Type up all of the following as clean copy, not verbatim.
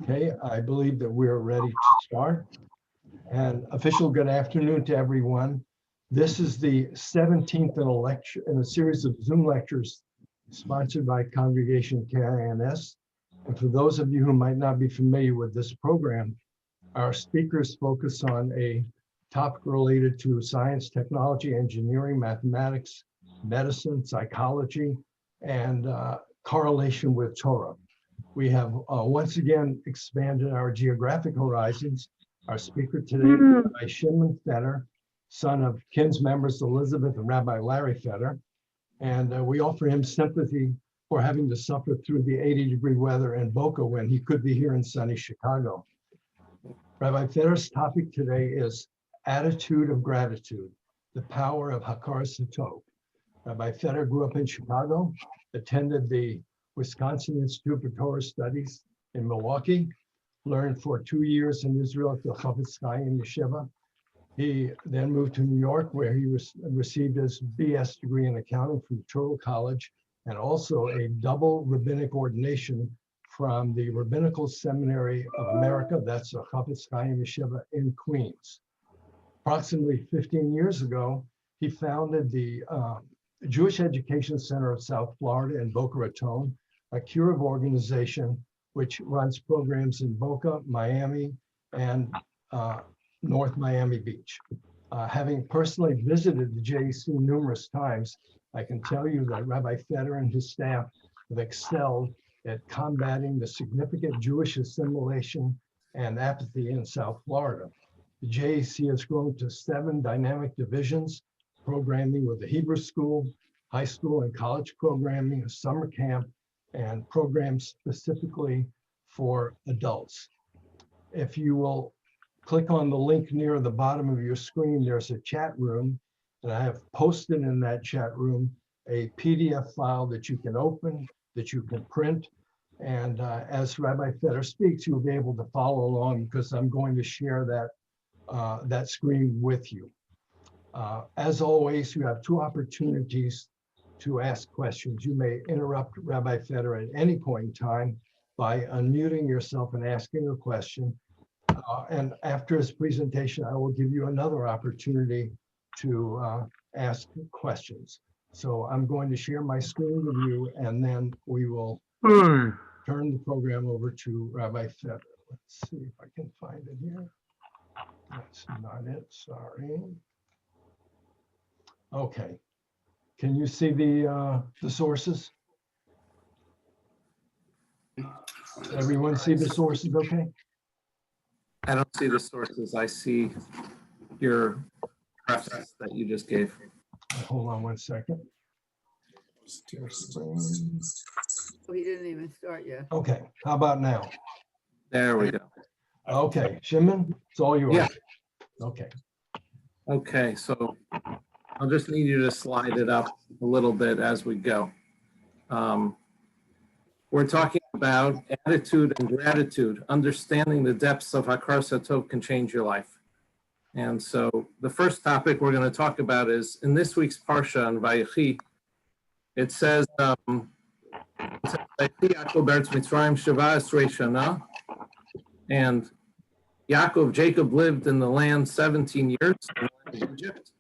Okay, I believe that we're ready to start. And official good afternoon to everyone. This is the 17th in a series of Zoom lectures sponsored by Congregation KINS. And for those of you who might not be familiar with this program, our speakers focus on a topic related to science, technology, engineering, mathematics, medicine, psychology, and correlation with Torah. We have once again expanded our geographic horizons. Our speaker today is Rabbi Shimon Fetter, son of Kins members Elizabeth and Rabbi Larry Fetter. And we offer him sympathy for having to suffer through the 80-degree weather in Boca when he could be here in sunny Chicago. Rabbi Fetter's topic today is attitude of gratitude, the power of Hakaras Hatov. Rabbi Fetter grew up in Chicago, attended the Wisconsin Institute for Torah Studies in Milwaukee, learned for 2 years in Israel at the Chafetz Chaim Yeshiva. He then moved to New York, where he received his BS degree in accounting from Touro College, and also a double rabbinic ordination from the Rabbinical Seminary of America, that's the Chafetz Chaim Yeshiva in Queens. Approximately 15 years ago, he founded the Jewish Education Center of South Florida in Boca Raton, a Kiruv organization which runs programs in Boca, Miami, and North Miami Beach. Having personally visited the JEC numerous times, I can tell you that Rabbi Fetter and his staff have excelled at combating the significant Jewish assimilation and apathy in South Florida. The JEC has grown to 7 dynamic divisions, programming with the Hebrew School, high school and college programming, a summer camp, and programs specifically for adults. If you will click on the link near the bottom of your screen, there's a chat room, and I have posted in that chat room a PDF file that you can open, that you can print, and as Rabbi Fetter speaks, you'll be able to follow along because I'm going to share that screen with you. As always, you have 2 opportunities to ask questions. You may interrupt Rabbi Fetter at any point in time by unmuting yourself and asking a question. And after his presentation, I will give you another opportunity to ask questions. So I'm going to share my screen with you, and then we will turn the program over to Rabbi Fetter. Let's see if I can find it here. That's not it, sorry. Okay. Can you see the sources? Everyone see the sources okay? I don't see the sources. I see your reference that you just gave. Hold on one second. Oh, he didn't even start yet. Okay, how about now? There we go. Okay, Shimon, it's all yours. Yeah. Okay. Okay, so I'll just need you to slide it up a little bit as we go. We're talking about attitude and gratitude. Understanding the depths of Hakaras Hatov can change your life. And so the first topic we're going to talk about is in this week's Parsha on Vayechi. It says, Vayechi Yaakov be'eretz Mitzrayim 17 shana. And Jacob lived in the land 17 years in the land of Egypt.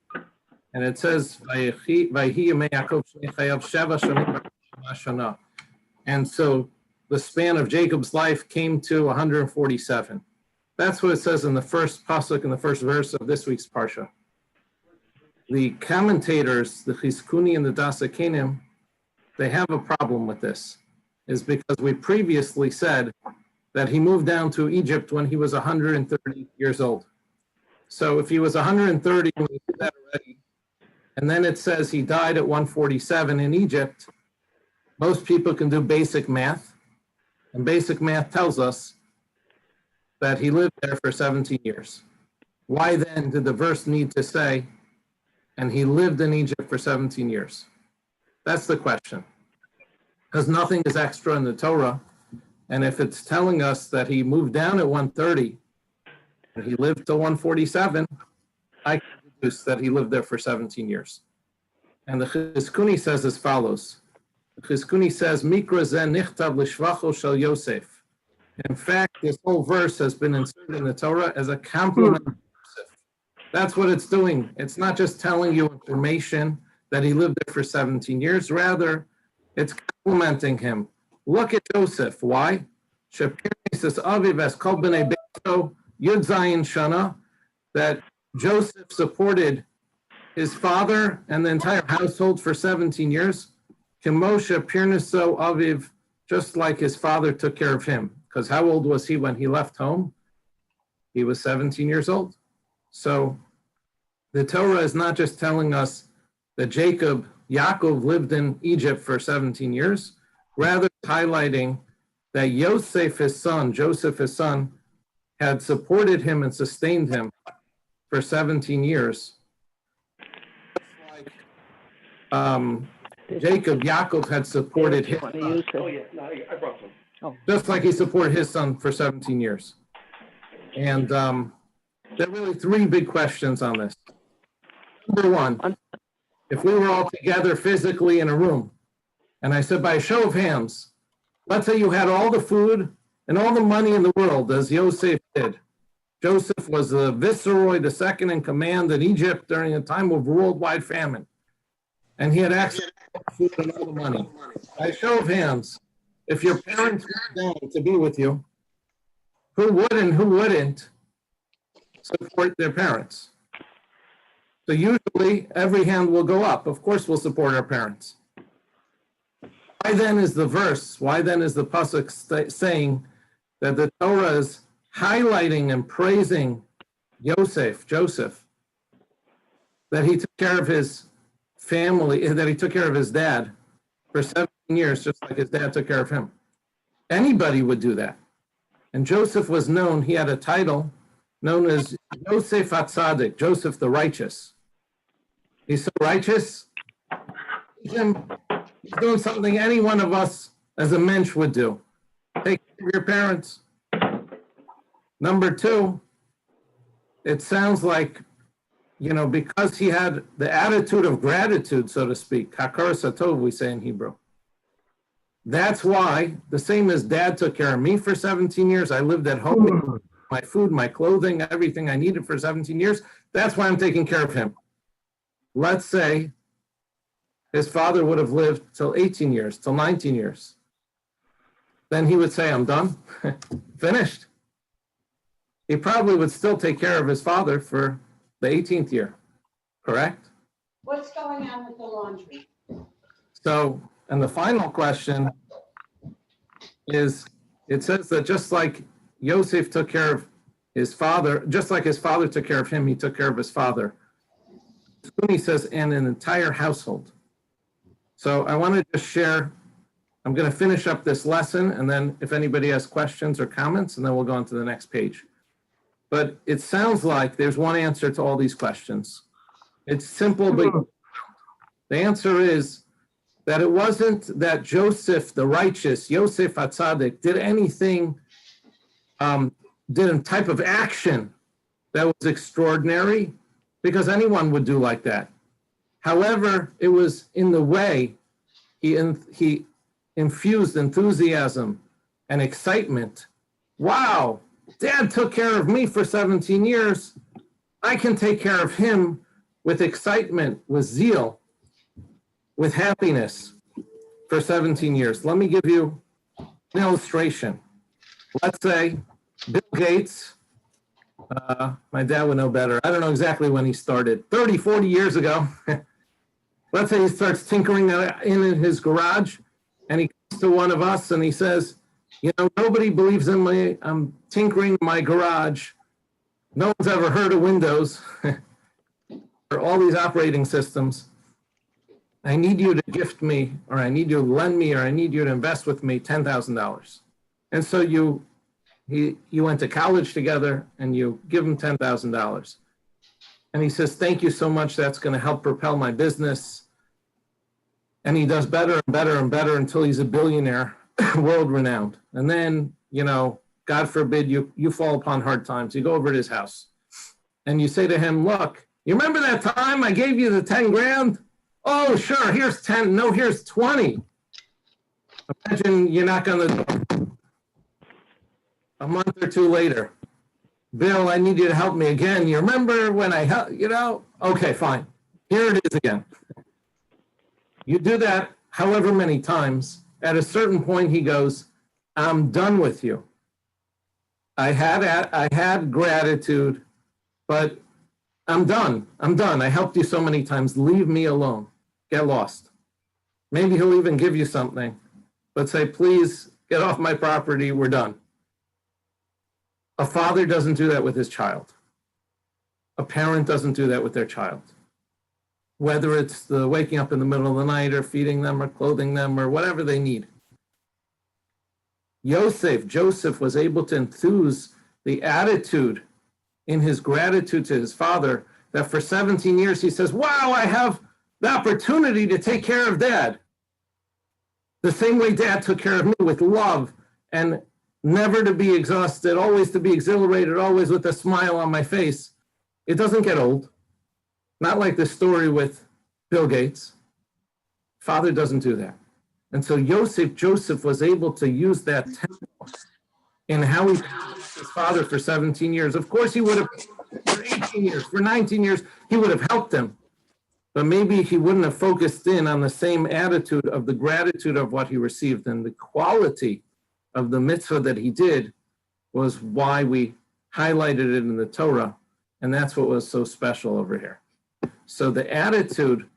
And it says, Vayehi yemei Yaakov shnei chayav sheva shanim shana. And so the span of Jacob's life came to 147. That's what it says in the first pasuk, in the first verse of this week's parsha. The commentators, the Chizkuni and the Das HaKenim, they have a problem with this, is because we previously said that he moved down to Egypt when he was 130 years old. So if he was 130, we did that already, and then it says he died at 147 in Egypt, most people can do basic math, and basic math tells us that he lived there for 17 years. Why then did the verse need to say, and he lived in Egypt for 17 years? That's the question. Because nothing is extra in the Torah, and if it's telling us that he moved down at 130, and he lived till 147, I can deduce that he lived there for 17 years. And the Chizkuni says as follows. The Chizkuni says, Mikra ze nichtav l'shvacho shel Yosef. In fact, this whole verse has been inserted in the Torah as a compliment to Joseph. That's what it's doing. It's not just telling you information that he lived there for 17 years. Rather, it's complimenting him. Look at Joseph. Why? Shapirnis Aviv es kol b'nei beito Yud Zayin Shana, that Joseph supported his father and the entire household for 17 years. Kimosha Pirniso Aviv, just like his father took care of him. Because how old was he when he left home? He was 17 years old. So the Torah is not just telling us that Yaakov lived in Egypt for 17 years, rather highlighting that Joseph, his son, had supported him and sustained him for 17 years. Yaakov had supported his son. Oh, yeah, no, I brought some. Just like he supported his son for 17 years. And there are really three big questions on this. Number one, if we were all together physically in a room, and I said, by a show of hands, let's say you had all the food and all the money in the world, as Yosef did. Joseph was the viceroy, the second in command in Egypt during a time of worldwide famine. And he had access to food and all the money. By a show of hands, if your parents were down to be with you, who would and who wouldn't support their parents? So usually every hand will go up. Of course we'll support our parents. Why then is the verse, why then is the pasuk saying that the Torah is highlighting and praising Joseph, that he took care of his family, that he took care of his dad for 17 years, just like his dad took care of him? Anybody would do that. And Joseph was known, he had a title known as Yosef HaTzadik, Joseph the Righteous. He's so righteous, he's doing something any one of us as a mensch would do. Take care of your parents. Number two, it sounds like, because he had the attitude of gratitude, so to speak, hakaras hatov, we say in Hebrew. That's why, the same as dad took care of me for 17 years, I lived at home, my food, my clothing, everything I needed for 17 years. That's why I'm taking care of him. Let's say his father would have lived till 18 years, till 19 years. Then he would say, I'm done, finished. He probably would still take care of his father for the 18th year, correct? What's going on with the laundry? So, and the final question is, it says that just like Yosef took care of his father, just like his father took care of him, he took care of his father. He says, and an entire household. So I want to just share, I'm going to finish up this lesson, and then if anybody has questions or comments, and then we'll go on to the next page. But it sounds like there's one answer to all these questions. It's simple, but the answer is that it wasn't that Joseph, the righteous, Yosef HaTzadik, did anything, did a type of action that was extraordinary, because anyone would do like that. However, it was in the way he infused enthusiasm and excitement. Wow, Dad took care of me for 17 years. I can take care of him with excitement, with zeal, with happiness for 17 years. Let me give you an illustration. Let's say Bill Gates, my dad would know better. I don't know exactly when he started, 30, 40 years ago. Let's say he starts tinkering in his garage, and he comes to one of us and he says, nobody believes in me. I'm tinkering in my garage. No one's ever heard of Windows or all these operating systems. I need you to gift me, or I need you to lend me, or I need you to invest with me $10,000. And so you went to college together and you give him $10,000. And he says, thank you so much. That's going to help propel my business. And he does better and better and better until he's a billionaire, world renowned. And then, God forbid you fall upon hard times. You go over to his house and you say to him, look, you remember that time I gave you the 10 grand? Oh, sure. Here's 10. No, here's 20. Imagine you knock on the door. A month or two later, Bill, I need you to help me again. You remember when I helped, Okay, fine. Here it is again. You do that however many times. At a certain point, he goes, I'm done with you. I had gratitude, but I'm done. I helped you so many times. Leave me alone. Get lost. Maybe he'll even give you something, but say, please get off my property. We're done. A father doesn't do that with his child. A parent doesn't do that with their child. Whether it's the waking up in the middle of the night or feeding them or clothing them or whatever they need. Joseph was able to enthuse the attitude in his gratitude to his father that for 17 years he says, wow, I have the opportunity to take care of dad. The same way dad took care of me with love and never to be exhausted, always to be exhilarated, always with a smile on my face. It doesn't get old. Not like the story with Bill Gates. Father doesn't do that. And so Joseph was able to use that tempo in how he helped his father for 17 years. Of course, he would have, for 18 years, for 19 years, he would have helped him. But maybe he wouldn't have focused in on the same attitude of the gratitude of what he received. And the quality of the mitzvah that he did was why we highlighted it in the Torah. And that's what was so special over here. So the attitude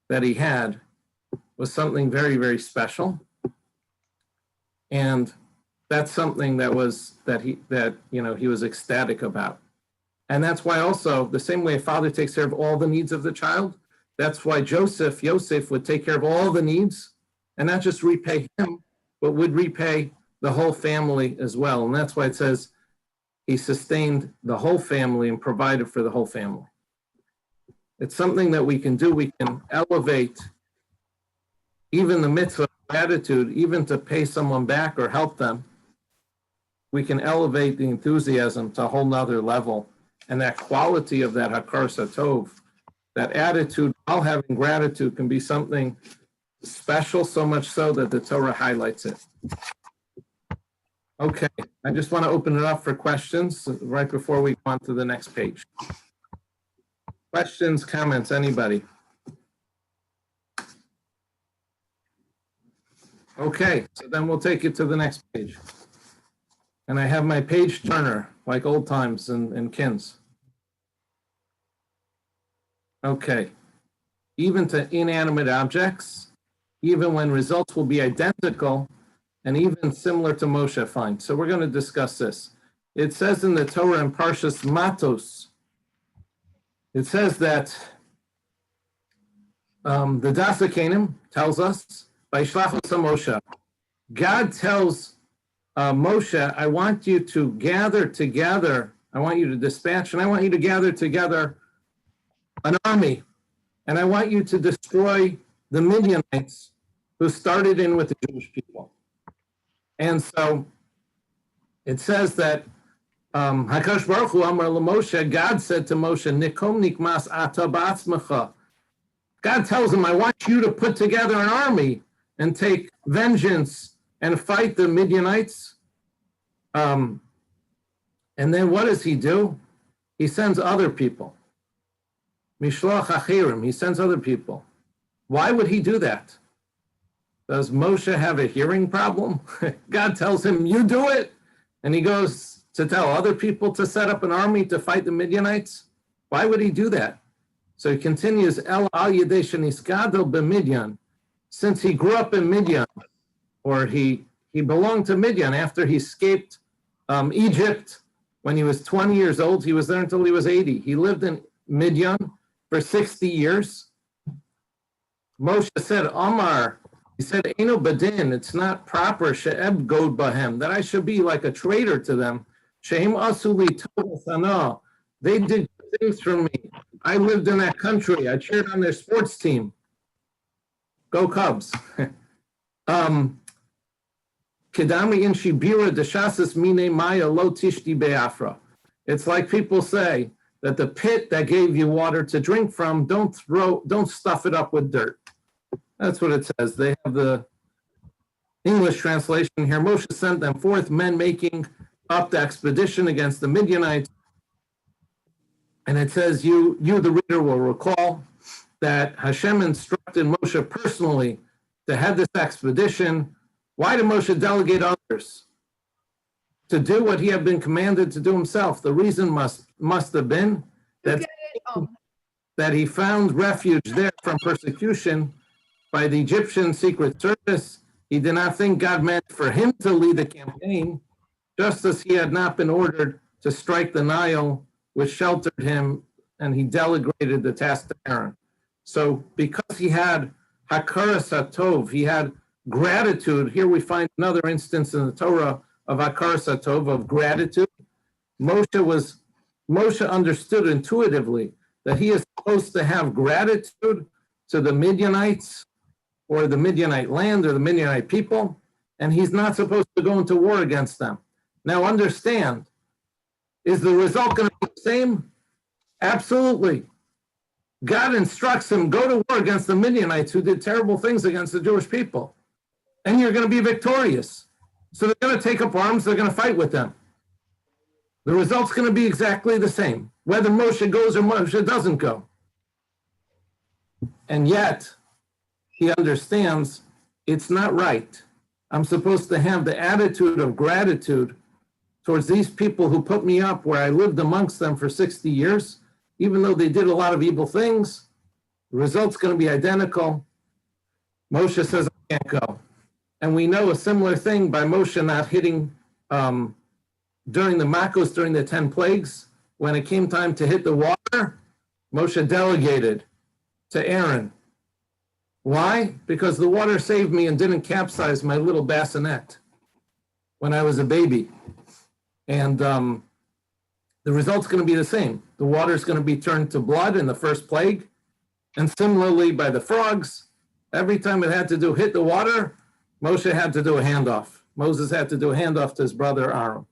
that he had was something very, very special. And that's something that he was ecstatic about. And that's why also, the same way a father takes care of all the needs of the child, that's why Yosef would take care of all the needs and not just repay him, but would repay the whole family as well. And that's why it says he sustained the whole family and provided for the whole family. It's something that we can do. We can elevate even the mitzvah of gratitude, even to pay someone back or help them. We can elevate the enthusiasm to a whole nother level. And that quality of that Hakaras HaTov, that attitude while having gratitude, can be something special, so much so that the Torah highlights it. Okay, I just want to open it up for questions right before we go on to the next page. Questions, comments, anybody? Okay, so then we'll take it to the next page. And I have my page turner, like old times in Kins. Okay, even to inanimate objects, even when results will be identical, and even similar to Moshe, fine. So we're going to discuss this. It says in the Torah in Parshas Matos, it says that the Das HaKenim tells us, Vayishlach Moshe, God tells Moshe, I want you to gather together, I want you to dispatch, and I want you to gather together an army, and I want you to destroy the Midianites who started in with the Jewish people. And so it says that Hakadosh Baruch Hu Amar LaMoshe, God said to Moshe, Nikom nikmas ata ba'atzmecha. God tells him, I want you to put together an army and take vengeance and fight the Midianites. And then what does he do? He sends other people. Mishloach achirim, he sends other people. Why would he do that? Does Moshe have a hearing problem? God tells him, you do it. And he goes to tell other people to set up an army to fight the Midianites. Why would he do that? So he continues, El al yedei shenisgadol b'Midian. Since he grew up in Midian, or he belonged to Midian after he escaped Egypt when he was 20 years old. He was there until he was 80. He lived in Midian for 60 years. Moshe said, Omar, he said, Eino badin, it's not proper, she'eb god bahem, that I should be like a traitor to them. She'im asuli tov sana. They did good things for me. I lived in that country. I cheered on their sports team. Go Cubs. Kedami in Shibira deshasas mine maya lo tishti be'afra. It's like people say that the pit that gave you water to drink from, don't stuff it up with dirt. That's what it says. They have the English translation here. Moshe sent them forth, men making up the expedition against the Midianites. And it says, you the reader will recall that Hashem instructed Moshe personally to head this expedition. Why did Moshe delegate others to do what he had been commanded to do himself? The reason must have been that, that he found refuge there from persecution by the Egyptian Secret Service. He did not think God meant for him to lead the campaign, just as he had not been ordered to strike the Nile, which sheltered him, and he delegated the task to Aaron. So because he had Hakaras HaTov, he had gratitude. Here we find another instance in the Torah of Hakaras HaTov, of gratitude. Moshe understood intuitively that he is supposed to have gratitude to the Midianites, or the Midianite land, or the Midianite people, and he's not supposed to go into war against them. Now understand, is the result going to be the same? Absolutely. God instructs him, go to war against the Midianites who did terrible things against the Jewish people, and you're going to be victorious. So they're going to take up arms, they're going to fight with them. The result's going to be exactly the same, whether Moshe goes or Moshe doesn't go. And yet, he understands it's not right. I'm supposed to have the attitude of gratitude towards these people who put me up where I lived amongst them for 60 years, even though they did a lot of evil things. The result's going to be identical. Moshe says, I can't go. And we know a similar thing by Moshe not hitting during the Makos, during the 10 plagues. When it came time to hit the water, Moshe delegated to Aaron. Why? Because the water saved me and didn't capsize my little bassinet when I was a baby. And the result's going to be the same. The water's going to be turned to blood in the first plague. And similarly, by the frogs, every time it had to hit the water, Moshe had to do a handoff. Moses had to do a handoff to his brother Aaron.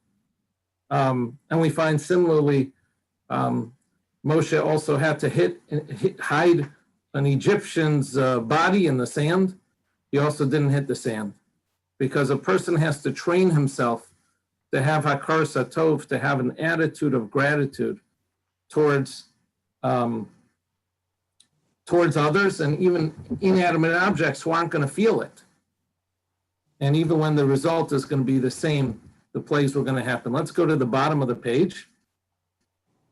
And we find similarly, Moshe also had to hide an Egyptian's body in the sand. He also didn't hit the sand, because a person has to train himself to have Hakaras HaTov, to have an attitude of gratitude towards others, and even inanimate objects who aren't going to feel it. And even when the result is going to be the same, the plagues were going to happen. Let's go to the bottom of the page.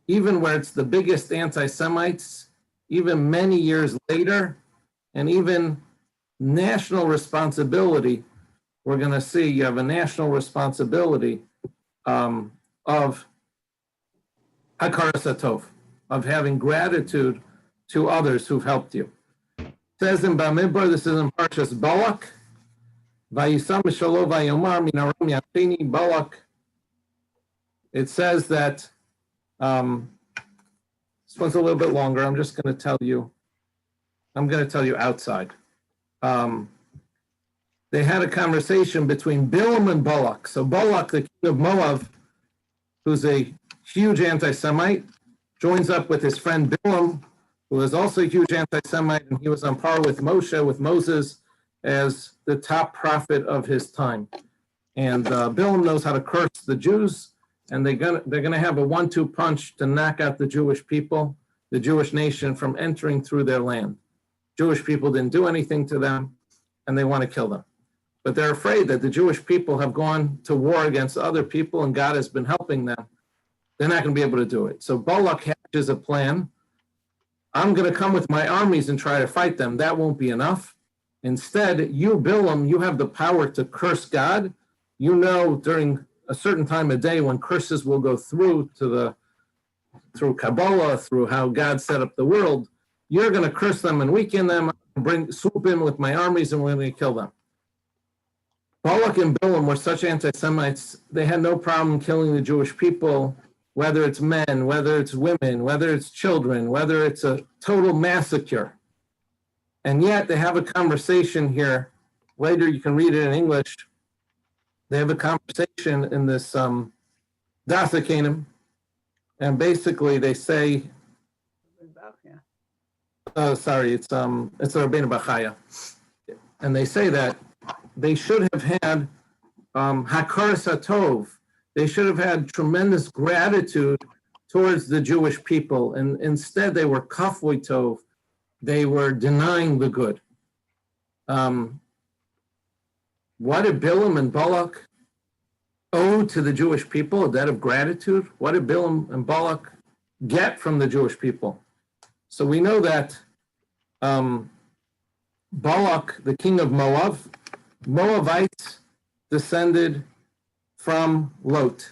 Even where it's the biggest anti-Semites, even many years later, and even national responsibility, we're going to see you have a national responsibility of Hakaras HaTov, of having gratitude to others who've helped you. It says in Bamidbar, this is in Parshas Balak, Vayisam Shalo Vayomar Min Aram Yatini Balak. It says that, this one's a little bit longer. I'm just going to tell you. I'm going to tell you outside. They had a conversation between Bilam and Balak. So Balak, the king of Moab, who's a huge anti-Semite, joins up with his friend Bilam, who is also a huge anti-Semite, and he was on par with Moshe, with Moses, as the top prophet of his time. And Bilam knows how to curse the Jews, and they're gonna have a 1-2 punch to knock out the Jewish people, the Jewish nation, from entering through their land. Jewish people didn't do anything to them, and they want to kill them. But they're afraid that the Jewish people have gone to war against other people, and God has been helping them. They're not going to be able to do it. So Balak hatches a plan. I'm going to come with my armies and try to fight them. That won't be enough. Instead, you, Bilam, you have the power to curse God. You know, during a certain time of day when curses will go through Kabbalah, through how God set up the world, you're going to curse them and weaken them, swoop in with my armies, and we're going to kill them. Balak and Bilam were such anti-Semites, they had no problem killing the Jewish people, whether it's men, whether it's women, whether it's children, whether it's a total massacre. And yet they have a conversation here. Later you can read it in English. They have a conversation in this Dasakanim, and basically they say, it's the Rabbeinu Bachaya, and they say that they should have had Hakaras HaTov. they should have had tremendous gratitude towards the Jewish people, and instead they were kafui tov. They were denying the good. What did Bilam and Balak owe to the Jewish people? A debt of gratitude? What did Bilam and Balak get from the Jewish people? So we know that Balak, the king of Moab, Moabites descended from Lot.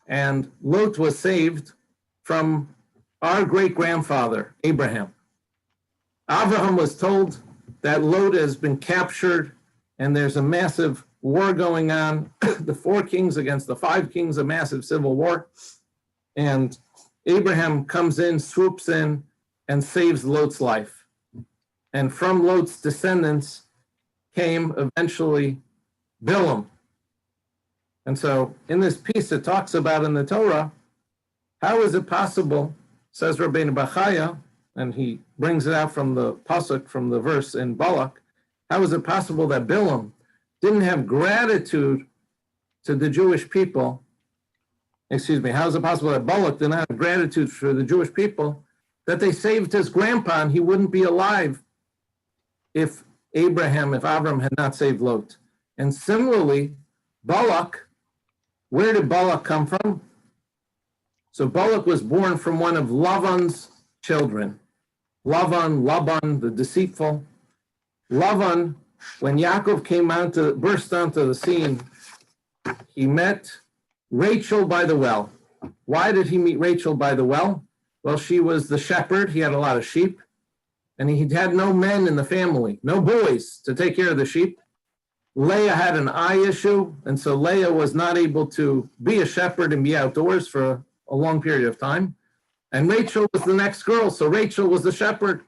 And Lot was saved from our great-grandfather, Abraham. Abraham was told that Lot has been captured and there's a massive war going on, the 4 kings against the 5 kings, a massive civil war. And Abraham comes in, swoops in, and saves Lot's life. And from Lot's descendants came eventually Bilam. And so in this piece it talks about in the Torah, how is it possible, says Rabbeinu Bachaya, and he brings it out from the pasuk, from the verse in Balak, how is it possible that Bilam didn't have gratitude to the Jewish people? Excuse me, how is it possible that Balak did not have gratitude for the Jewish people, that they saved his grandpa and he wouldn't be alive if Avram had not saved Lot? And similarly, Balak, where did Balak come from? So Balak was born from one of Lavan's children. Laban, the deceitful. Lavan, when Yaakov burst onto the scene, he met Rachel by the well. Why did he meet Rachel by the well? Well, she was the shepherd. He had a lot of sheep, and he had no men in the family, no boys to take care of the sheep. Leah had an eye issue, and so Leah was not able to be a shepherd and be outdoors for a long period of time. And Rachel was the next girl, so Rachel was the shepherd.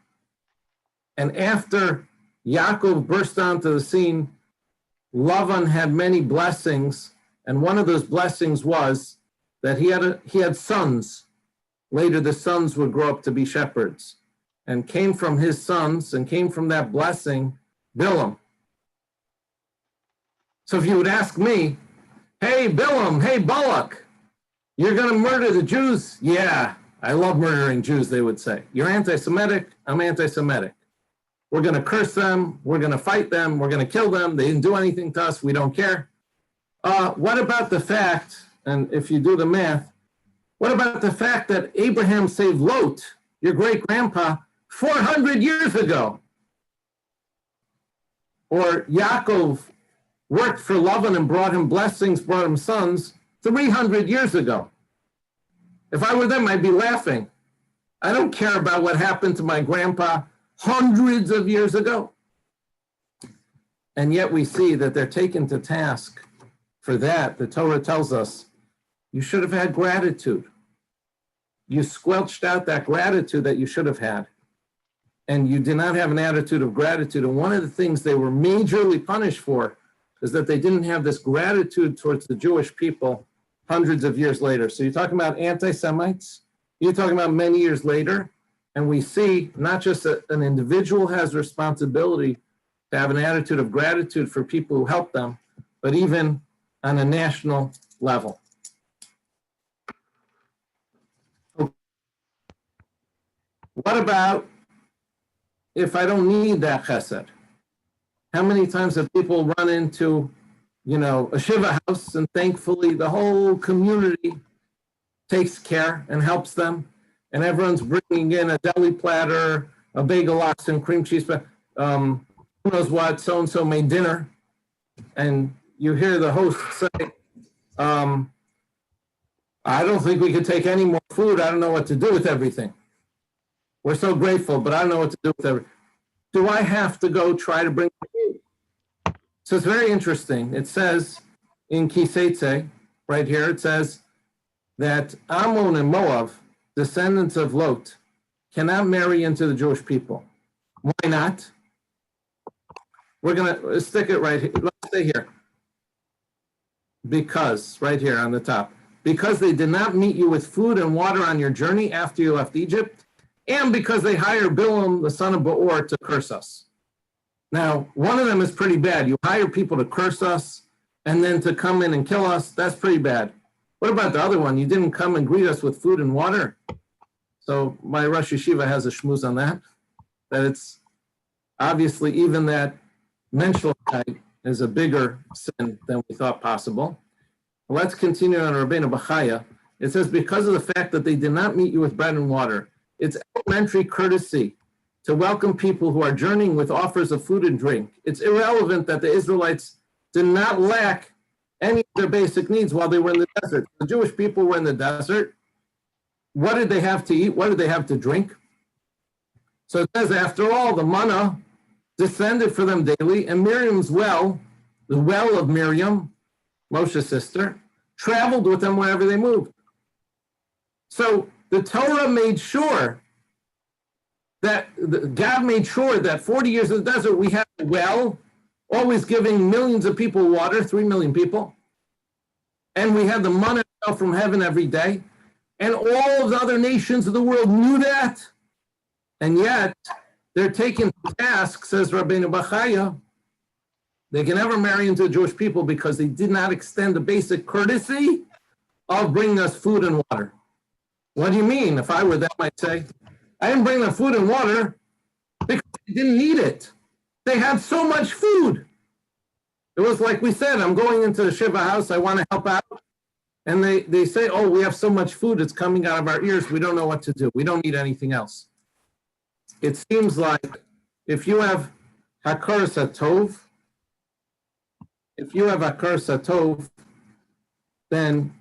And after Yaakov burst onto the scene, Lavan had many blessings, and one of those blessings was that he had sons. Later, the sons would grow up to be shepherds, and came from his sons, and came from that blessing, Bilam. So if you would ask me, hey, Bilam, hey, Balak, you're going to murder the Jews? Yeah, I love murdering Jews, they would say. You're anti-Semitic, I'm anti-Semitic. We're going to curse them, we're going to fight them, we're going to kill them, they didn't do anything to us, we don't care. What about the fact, and if you do the math, what about the fact that Abraham saved Lot, your great-grandpa, 400 years ago? Or Yaakov worked for Lavan and brought him blessings, brought him sons 300 years ago. If I were them, I'd be laughing. I don't care about what happened to my grandpa hundreds of years ago. And yet we see that they're taken to task for that. The Torah tells us, you should have had gratitude. You squelched out that gratitude that you should have had. And you did not have an attitude of gratitude. And one of the things they were majorly punished for is that they didn't have this gratitude towards the Jewish people hundreds of years later. So you're talking about anti-Semites, you're talking about many years later, and we see not just that an individual has responsibility to have an attitude of gratitude for people who help them, but even on a national level. What about if I don't need that chesed? How many times have people run into, a shiva house, and thankfully the whole community takes care and helps them, and everyone's bringing in a deli platter, a bagel lox and cream cheese, who knows what, so-and-so made dinner, and you hear the host say, I don't think we could take any more food. I don't know what to do with everything. We're so grateful, but I don't know what to do with everything. Do I have to go try to bring food? So it's very interesting. It says in Kiseitse, right here, it says that Ammon and Moab, descendants of Lot, cannot marry into the Jewish people. Why not? We're going to stick it right here. Let's stay here. Because, right here on the top, because they did not meet you with food and water on your journey after you left Egypt, and because they hired Bilam, the son of Beor, to curse us. Now, one of them is pretty bad. You hire people to curse us and then to come in and kill us. That's pretty bad. What about the other one? You didn't come and greet us with food and water. So my Rosh Yeshiva has a shmooze on that it's obviously even that menschlichkeit is a bigger sin than we thought possible. Let's continue on Rabbeinu Bachaya. It says, because of the fact that they did not meet you with bread and water, it's elementary courtesy to welcome people who are journeying with offers of food and drink. It's irrelevant that the Israelites did not lack any of their basic needs while they were in the desert. The Jewish people were in the desert. What did they have to eat? What did they have to drink? So it says, after all, the manna descended for them daily, and Miriam's well, the well of Miriam, Moshe's sister, traveled with them wherever they moved. So the Torah made sure that God made sure that 40 years in the desert, we had a well, always giving millions of people water, 3 million people. And we had the manna fell from heaven every day. And all of the other nations of the world knew that. And yet, they're taken to task, says Rabbeinu Bachaya. They can never marry into the Jewish people because they did not extend the basic courtesy of bringing us food and water. What do you mean? If I were them, I'd say, I didn't bring them food and water because they didn't need it. They had so much food. It was like we said, I'm going into the Shiva house, I want to help out. And they say, oh, we have so much food, it's coming out of our ears, we don't know what to do. We don't need anything else. It seems like if you have Hakaras HaTov, then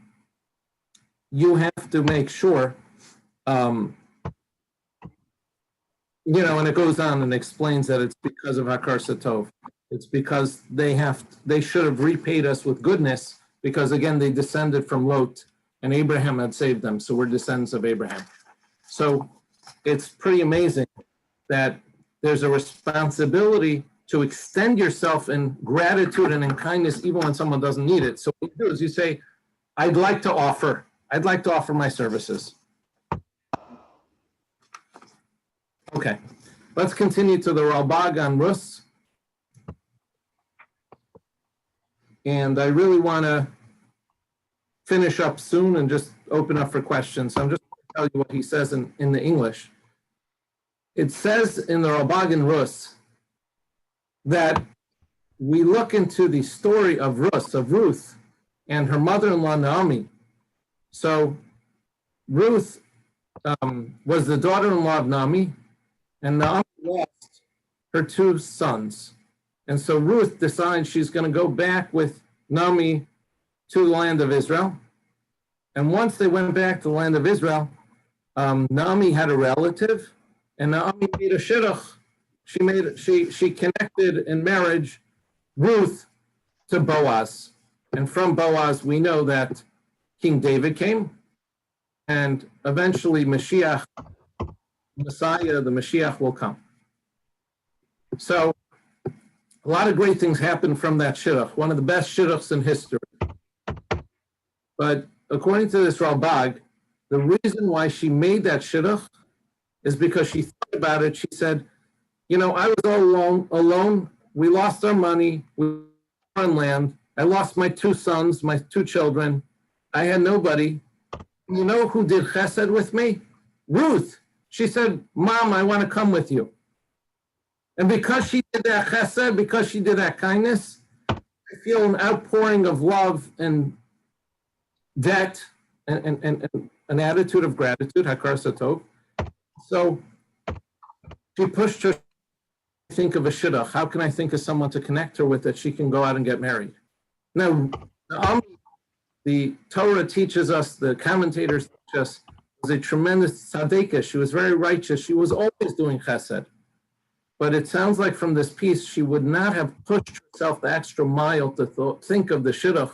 you have to make sure, and it goes on and explains that it's because of Hakaras HaTov. It's because they should have repaid us with goodness, because again, they descended from Lot and Abraham had saved them. So we're descendants of Abraham. So it's pretty amazing that there's a responsibility to extend yourself in gratitude and in kindness, even when someone doesn't need it. So what you do is you say, I'd like to offer my services. Okay, let's continue to the Ralbag on Rus. And I really want to finish up soon and just open up for questions. So I'm just going to tell you what he says in the English. It says in the Ralbag and Rus that we look into the story of Ruth, and her mother-in-law Naomi. So Ruth was the daughter-in-law of Naomi, and Naomi lost her 2 sons. And so Ruth decides she's going to go back with Naomi to the land of Israel. And once they went back to the land of Israel, Naomi had a relative, and Naomi made a shidduch. She connected in marriage Ruth to Boaz. And from Boaz, we know that King David came, and eventually Messiah, the Mashiach will come. So a lot of great things happened from that shidduch, one of the best shidduchs in history. But according to this Ralbag, the reason why she made that shidduch is because she thought about it. She said, I was all alone. We lost our money. We were on land. I lost my 2 sons, my 2 children. I had nobody. You know who did chesed with me? Ruth. She said, Mom, I want to come with you. And because she did that chesed, because she did that kindness, I feel an outpouring of love and debt and an attitude of gratitude, Hakaras HaTov. So she pushed her to think of a shidduch. How can I think of someone to connect her with that she can go out and get married? Now, the Torah teaches us, the commentators teach us, was a tremendous tzaddikas. She was very righteous. She was always doing chesed. But it sounds like from this piece, she would not have pushed herself the extra mile to think of the shidduch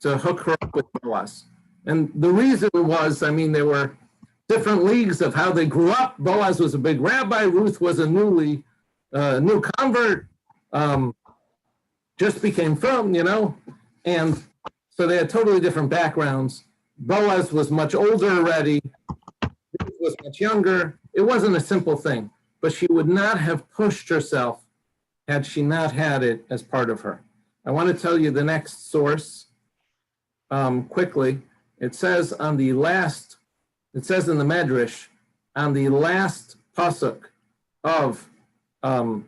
to hook her up with Boaz. And the reason was, there were different leagues of how they grew up. Boaz was a big rabbi. Ruth was a new convert, just became from, and so they had totally different backgrounds. Boaz was much older already. Ruth was much younger. It wasn't a simple thing, but she would not have pushed herself had she not had it as part of her. I want to tell you the next source quickly. It says in the Medrash, on the last pasuk of Parshas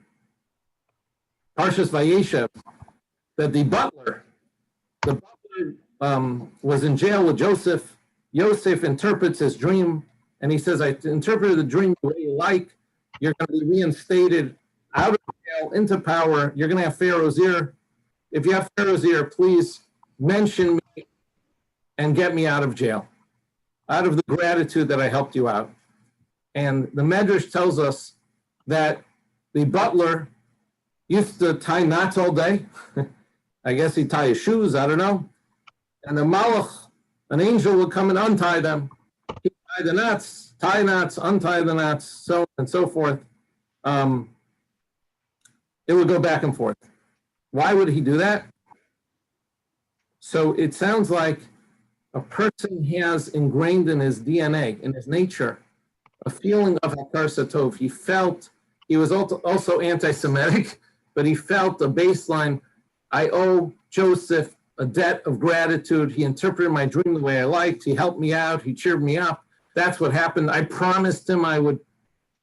Vayeshev, that the butler was in jail with Joseph. Yosef interprets his dream, and he says, I interpreted the dream the way you like. You're going to be reinstated out of jail into power. You're going to have Pharaoh's ear. If you have Pharaoh's ear, please mention me and get me out of jail, out of the gratitude that I helped you out. And the Medrash tells us that the butler used to tie knots all day. I guess he'd tie his shoes, I don't know. And the malach, an angel, would come and untie them. He'd tie the knots, untie the knots, so on and so forth. It would go back and forth. Why would he do that? So it sounds like a person has ingrained in his DNA, in his nature, a feeling of Hakar Satov. He was also anti-Semitic, but he felt a baseline. I owe Joseph a debt of gratitude. He interpreted my dream the way I liked. He helped me out. He cheered me up. That's what happened. I promised him I would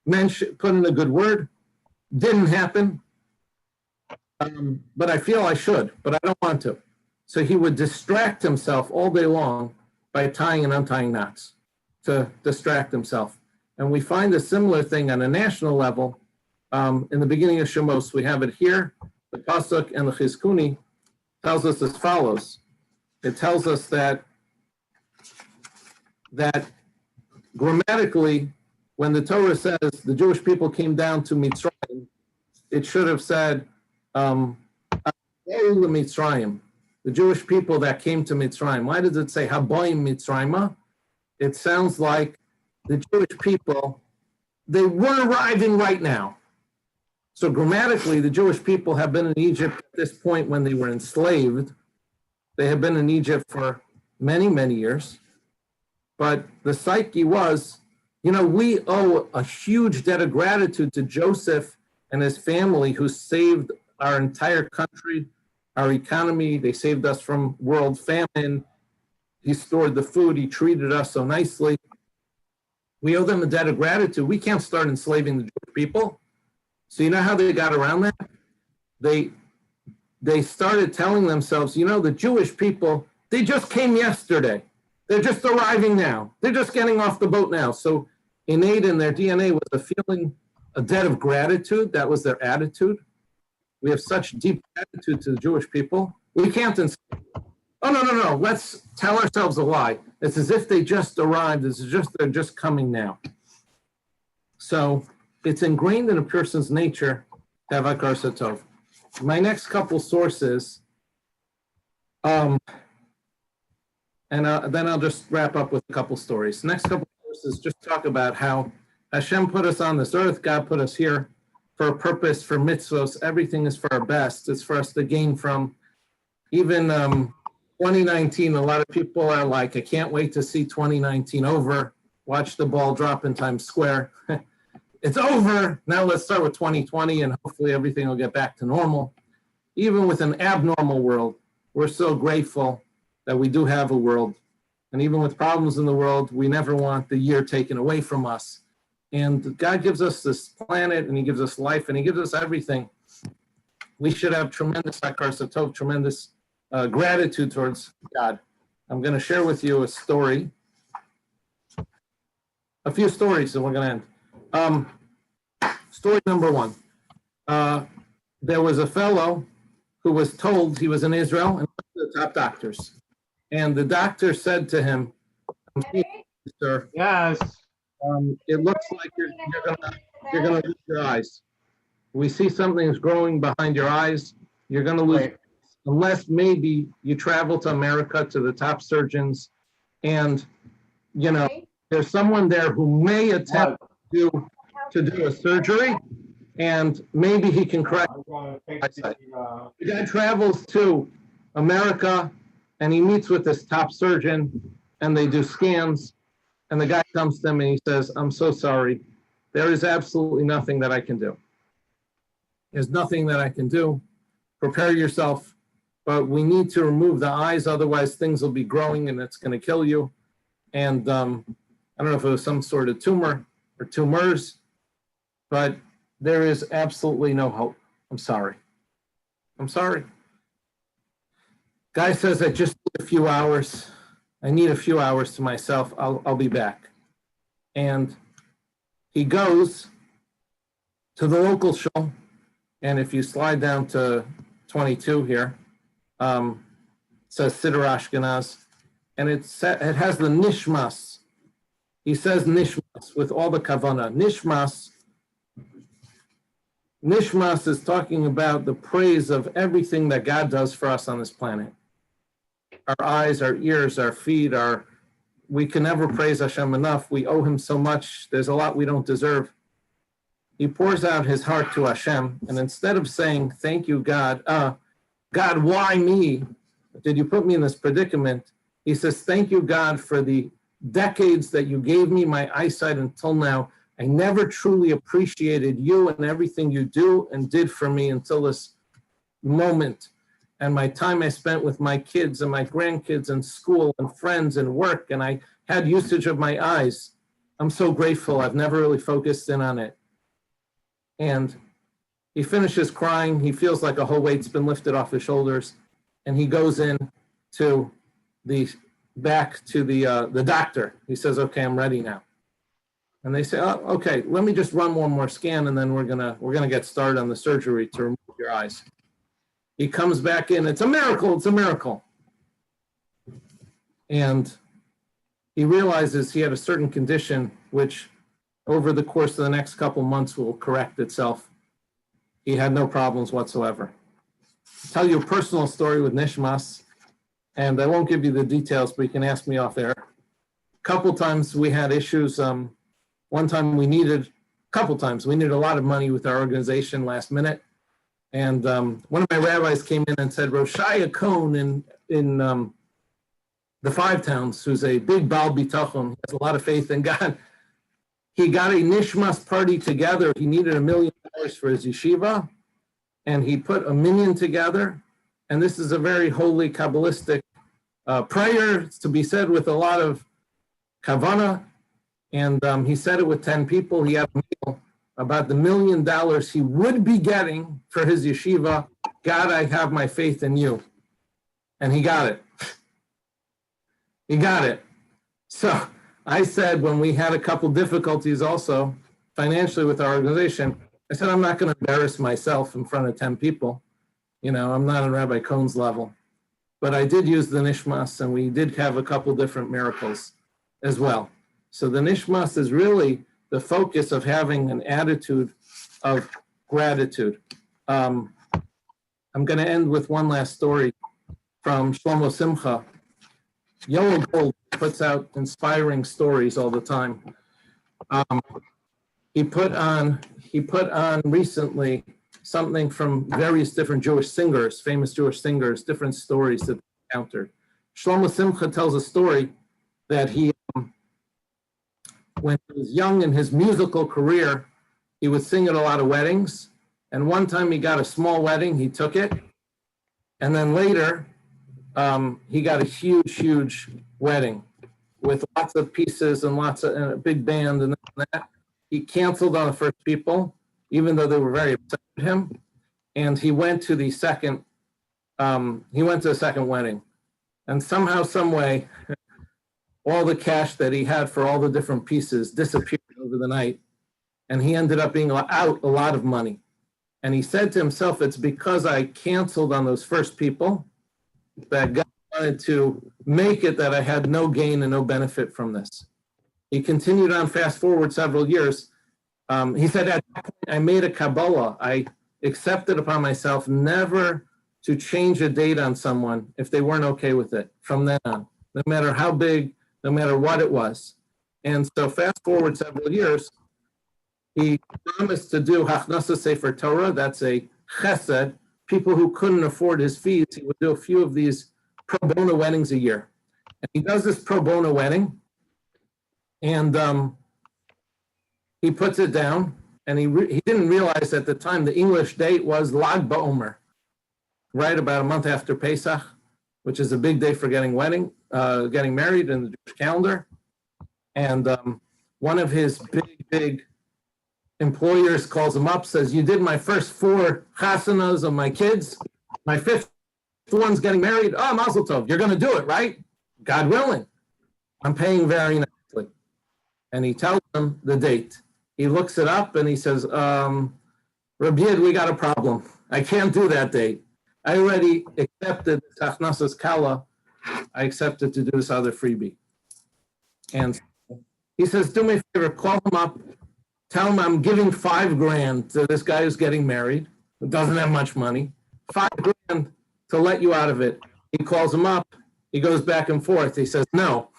put in a good word. Didn't happen. But I feel I should, but I don't want to. So he would distract himself all day long by tying and untying knots to distract himself. And we find a similar thing on a national level. In the beginning of Shemos, we have it here. The Pasuk and the Chizkuni tells us as follows. It tells us that grammatically, when the Torah says the Jewish people came down to Mitzrayim, it should have said, Mitzrayim, the Jewish people that came to Mitzrayim. Why does it say Haboim Mitzrayimah? It sounds like the Jewish people, they were arriving right now. So grammatically, the Jewish people have been in Egypt at this point when they were enslaved. They have been in Egypt for many, many years. But the psyche was, we owe a huge debt of gratitude to Joseph and his family who saved our entire country, our economy. They saved us from world famine. He stored the food. He treated us so nicely. We owe them a debt of gratitude. We can't start enslaving the Jewish people. So you know how they got around that? They started telling themselves, the Jewish people, they just came yesterday. They're just arriving now. They're just getting off the boat now. So innate in their DNA was a debt of gratitude. That was their attitude. We have such deep gratitude to the Jewish people. We can't enslave. Oh, no. Let's tell ourselves a lie. It's as if they just arrived. They're just coming now. So it's ingrained in a person's nature to have Hakar Satov. My next couple sources, and then I'll just wrap up with a couple stories. Next couple sources just talk about how Hashem put us on this earth. God put us here for a purpose, for mitzvos. Everything is for our best. It's for us to gain from. Even 2019, a lot of people are like, I can't wait to see 2019 over. Watch the ball drop in Times Square. It's over. Now let's start with 2020 and hopefully everything will get back to normal. Even with an abnormal world, we're so grateful that we do have a world. And even with problems in the world, we never want the year taken away from us. And God gives us this planet and he gives us life and he gives us everything. We should have tremendous Hakar Satov, tremendous gratitude towards God. I'm going to share with you a story. A few stories and we're going to end. Story number one. There was a fellow who was told he was in Israel and went to the top doctors. And the doctor said to him, sir, Yes. it looks like you're gonna lose your eyes. We see something is growing behind your eyes. You're gonna lose, unless maybe you travel to America to the top surgeons, and there's someone there who may attempt to do a surgery, and maybe he can correct. The guy travels to America, and he meets with this top surgeon, and they do scans. And the guy comes to him and he says, I'm so sorry. There is absolutely nothing that I can do. There's nothing that I can do. Prepare yourself. but we need to remove the eyes, otherwise things will be growing and it's going to kill you. And I don't know if it was some sort of tumor or tumors, but there is absolutely no hope. I'm sorry. I'm sorry. Guy says, I just need a few hours. I need a few hours to myself. I'll be back. And he goes to the local show. And if you slide down to 22 here, it says Siddur Ashkenaz, and it has the nishmas. He says nishmas with all the kavanah. Nishmas is talking about the praise of everything that God does for us on this planet. Our eyes, our ears, our feet, we can never praise Hashem enough. We owe him so much. There's a lot we don't deserve. He pours out his heart to Hashem, and instead of saying, thank you, God, God, why me? Did you put me in this predicament? He says, thank you, God, for the decades that you gave me my eyesight until now. I never truly appreciated you and everything you do and did for me until this moment. And my time I spent with my kids and my grandkids and school and friends and work, and I had usage of my eyes. I'm so grateful. I've never really focused in on it. And he finishes crying. He feels like a whole weight's been lifted off his shoulders. And he goes in to back to the doctor. He says, okay, I'm ready now. And they say, oh, okay, let me just run one more scan, and then we're gonna get started on the surgery to remove your eyes. He comes back in. It's a miracle. It's a miracle. And he realizes he had a certain condition which over the course of the next couple months will correct itself. He had no problems whatsoever. I'll tell you a personal story with Nishmas, and I won't give you the details, but you can ask me off air. A couple times we had issues. One time we needed a lot of money with our organization last minute. And one of my rabbis came in and said, Roshaya Cohn in the Five Towns, who's a big Baal Bitachon, he has a lot of faith in God. He got a Nishmas party together. He needed $1 million for his yeshiva, and he put $1 million together. And this is a very holy Kabbalistic prayer. It's to be said with a lot of kavanah. And he said it with 10 people. He had a meal about the $1 million he would be getting for his yeshiva. God, I have my faith in you. And he got it. He got it. So I said, when we had a couple difficulties also financially with our organization, I said, I'm not going to embarrass myself in front of 10 people. You know, I'm not on Rabbi Cohn's level. But I did use the Nishmas, and we did have a couple different miracles as well. So the Nishmas is really the focus of having an attitude of gratitude. I'm going to end with one last story from Shlomo Simcha. Yoel Gold puts out inspiring stories all the time. He put on recently something from various different Jewish singers, famous Jewish singers, different stories that they encountered. Shlomo Simcha tells a story that when he was young in his musical career, he would sing at a lot of weddings. And one time he got a small wedding, he took it. And then later, he got a huge wedding with lots of pieces and and a big band and that. He canceled on the first people, even though they were very upset with him. And he went to the second wedding. And somehow, some way, all the cash that he had for all the different pieces disappeared over the night. And he ended up being out a lot of money. And he said to himself, it's because I canceled on those first people that God wanted to make it that I had no gain and no benefit from this. He continued on, fast forward several years. He said, at that point, I made a Kabbalah. I accepted upon myself never to change a date on someone if they weren't okay with it from then on, no matter how big, no matter what it was. And so fast forward several years, he promised to do Hachnasa Sefer Torah. That's a chesed. People who couldn't afford his fees, he would do a few of these pro bono weddings a year. And he does this pro bono wedding, and he puts it down, and he didn't realize at the time the English date was Lag BaOmer. right about a month after Pesach, which is a big day for getting married in the Jewish calendar. And one of his big employers calls him up, says, "You did my first 4 chasanas of my kids. My 5th one's getting married. Oh, mazel tov. You're going to do it, right? God willing. I'm paying very nicely." And he tells him the date. He looks it up and he says, "Rabbi Yid, we got a problem. I can't do that date. I already accepted Tachnasas Kala. I accepted to do this other freebie." And he says, "Do me a favor, call him up. Tell him I'm giving $5,000 to this guy who's getting married, who doesn't have much money. $5,000 to let you out of it." He calls him up. He goes back and forth. He says, no.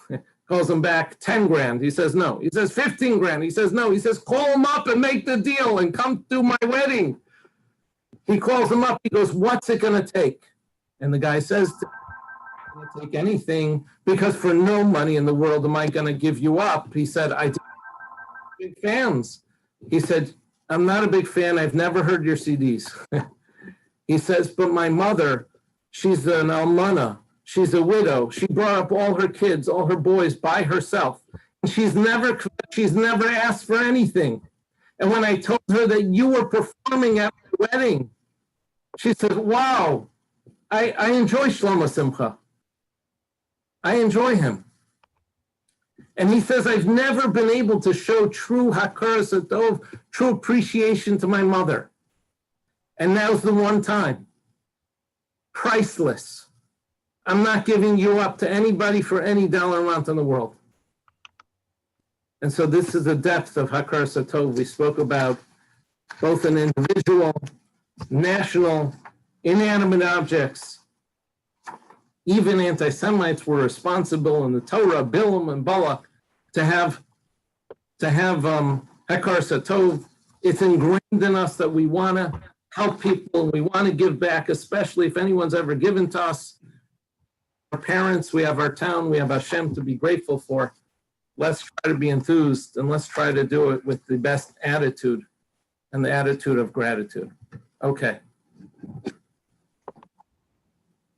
Calls him back, $10,000. He says, no. He says, $15,000. He says, no. He says, call him up and make the deal and come to my wedding. He calls him up. He goes, what's it going to take? And the guy says, "It's going to take anything, because for no money in the world am I going to give you up." He said, "I do big fans." He said, "I'm not a big fan. I've never heard your CDs." He says, "But my mother, she's an almana. She's a widow. She brought up all her kids, all her boys by herself. And she's never asked for anything. And when I told her that you were performing at my wedding, she said, wow, I enjoy Shlomo Simcha. I enjoy him." And he says, "I've never been able to show true hakaras hatov, true appreciation to my mother. And now's the one time. Priceless. I'm not giving you up to anybody for any dollar amount in the world." And so this is the depth of hakaras hatov we spoke about, both in individual, national, inanimate objects. Even anti-Semites were responsible in the Torah, Bilam and Balak, to have hakaras hatov. It's ingrained in us that we want to help people. We want to give back, especially if anyone's ever given to us. Our parents, we have our town, we have Hashem to be grateful for. Let's try to be enthused, and let's try to do it with the best attitude and the attitude of gratitude. Okay.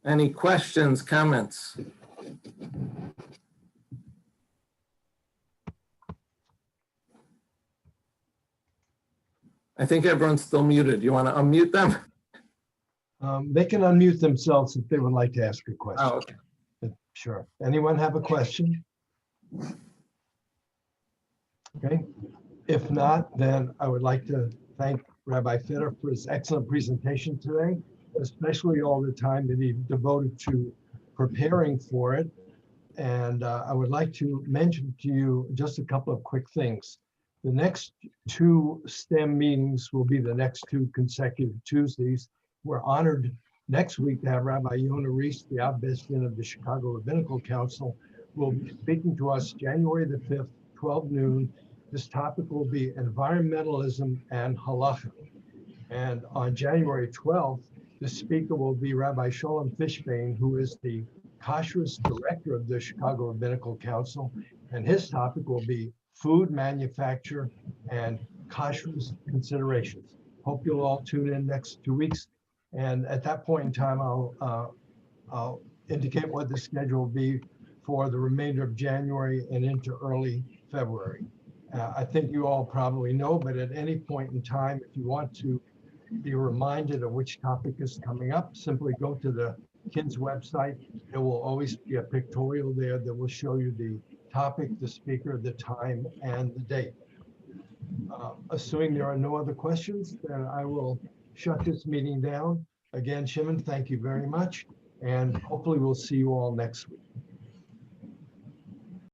Any questions, comments? I think everyone's still muted. You want to unmute them? They can unmute themselves if they would like to ask a question. Oh, okay. Sure. Anyone have a question? Okay. If not, then I would like to thank Rabbi Fitter for his excellent presentation today, especially all the time that he devoted to preparing for it. And I would like to mention to you just a couple of quick things. The next 2 STEM meetings will be the next 2 consecutive Tuesdays. We're honored next week to have Rabbi Yonah Reese, the Abbestin of the Chicago Rabbinical Council, will be speaking to us January the 5th, 12 noon. This topic will be environmentalism and halacha. And on January 12th, the speaker will be Rabbi Sholem Fishbane, who is the Kashrus Director of the Chicago Rabbinical Council. And his topic will be food manufacture and kashrus considerations. Hope you'll all tune in next 2 weeks. And at that point in time, I'll indicate what the schedule will be for the remainder of January and into early February. I think you all probably know, but at any point in time, if you want to be reminded of which topic is coming up, simply go to the KINS website. There will always be a pictorial there that will show you the topic, the speaker, the time, and the date. Assuming there are no other questions, then I will shut this meeting down. Again, Shimon, thank you very much. And hopefully we'll see you all next week.